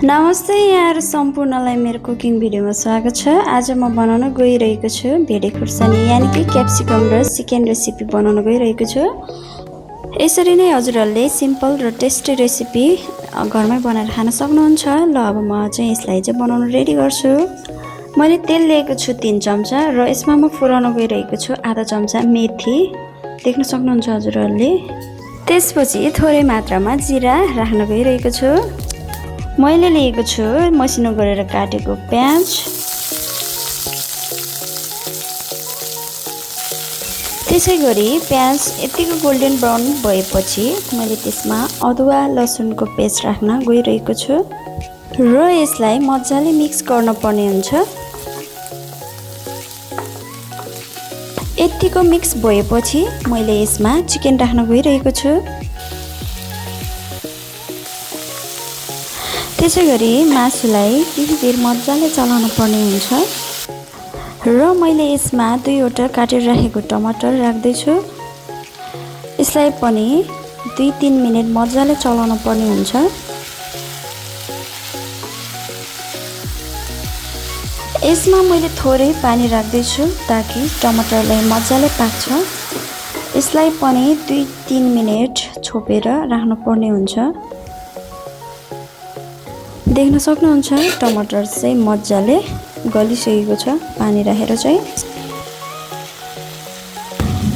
नमस्ते यहाँहरु सम्पूर्णलाई मेरो कुकिङ भिडियोमा स्वागत छ। आज म बनाउन गइरहेको छु भेडे खुर्सानी यानि कि क्याप्सिकम र चिकन रेसिपी बनाउन गइरहेको छु। यसरी नै हजुरहरुले सिम्पल र टेस्टी रेसिपी घरमै बनाएर खान सक्नुहुन्छ। ल अब म चाहिँ यसलाई चाहिँ बनाउन रेडी गर्छु। मैले तेल लिएको छु 3 चम्चा र यसमा म फुराउन गइरहेको छु आधा चम्चा मेथी। देख्न सक्नुहुन्छ हजुरहरुले। त्यसपछि थोरै मात्रामा जीरा राख्न गइरहेको छु। मैले लिएको छु मसिनो गरेर काटेको प्याज, त्यसैगरी प्याज यतिको गोल्डन ब्राउन भएपछि मैले त्यसमा अदुवा लसुनको पेस्ट राख्न गइरहेको छु र यसलाई मज्जाले मिक्स गर्न पर्ने हुन्छ। यतिको मिक्स भएपछि मैले यसमा चिकन राख्न गइरहेको छु। त्यसैगरी मासुलाई केही बेर मज्जाले चलाउन पर्ने हुन्छ र मैले यसमा 2 वटा काटेर राखेको टमाटर राख्दै छु। यसलाई पनि 2-3 मिनेट मज्जाले चलाउन पर्ने हुन्छ। यसमा मैले थोरै पानी राख्दै छु ताकि टमाटरलाई मज्जाले पाक्छ। यसलाई पनि 2-3 मिनेट छोपेर राख्न पर्ने हुन्छ। देख्न सक्नुहुन्छ टमाटर चाहिँ मज्जाले गलिसकेको छ पानी राखेर चाहिँ।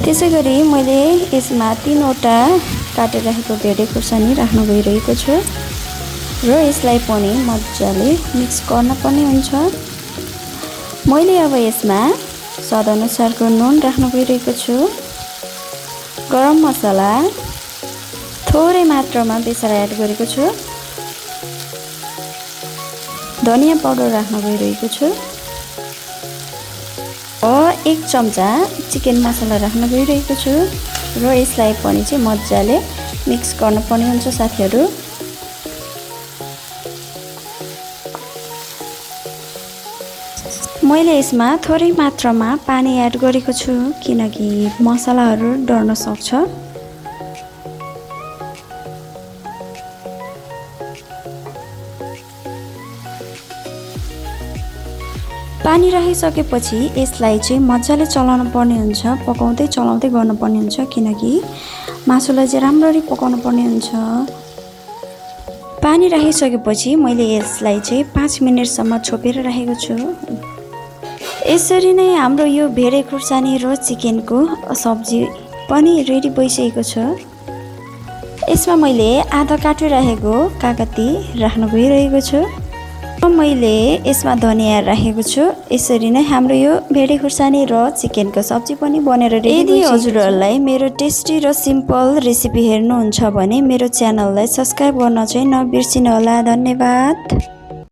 त्यसैगरी मैले यसमा 3 वटा काटेर राखेको भेडे खुर्सानी राख्न गइरहेको छु र यसलाई पनि मज्जाले मिक्स गर्न पर्ने हुन्छ। मैले अब यसमा स्वादअनुसारको नुन राख्न गइरहेको छु। गरम मसला थोरै मात्रामा बेसार एड गरेको छु। धनिया पाउडर राख्न गइरहेको छु। 1 चम्चा चिकन मसला राख्न गइरहेको छु र यसलाई पनि चाहिँ मज्जाले मिक्स गर्न पर्ने हुन्छ साथीहरु। मैले यसमा थोरै मात्रामा पानी एड गरेको छु किनकि मसलाहरु डढ्न सक्छ। पानी राखिसकेपछि यसलाई चाहिँ मज्जाले चलाउन पर्ने हुन्छ। पकाउँदै चलाउँदै गर्नुपर्ने हुन्छ किनकि मासुलाई चाहिँ राम्ररी पकाउन पर्ने हुन्छ। पानी राखिसकेपछि मैले यसलाई चाहिँ 5 मिनेटसम्म छोपेर राखेको छु। यसरी नै हाम्रो यो भेडे खुर्सानी र चिकनको सब्जी पनि रेडी भइसकेको छ। यसमा मैले आधा काटेर राखेको कागती राख्न गइरहेको छु। मैले यसमा धनिया राखेको छु। यसरी नै हाम्रो यो भेडे खुर्सानी र चिकनको सब्जी पनि बनेर रेडी भइसक्यो। यदि हजुरहरुलाई मेरो टेस्टी र सिम्पल रेसिपी हेर्नुहुन्छ भने मेरो च्यानललाई सब्स्क्राइब गर्न चाहिँ नबिर्सिनु होला। धन्यवाद।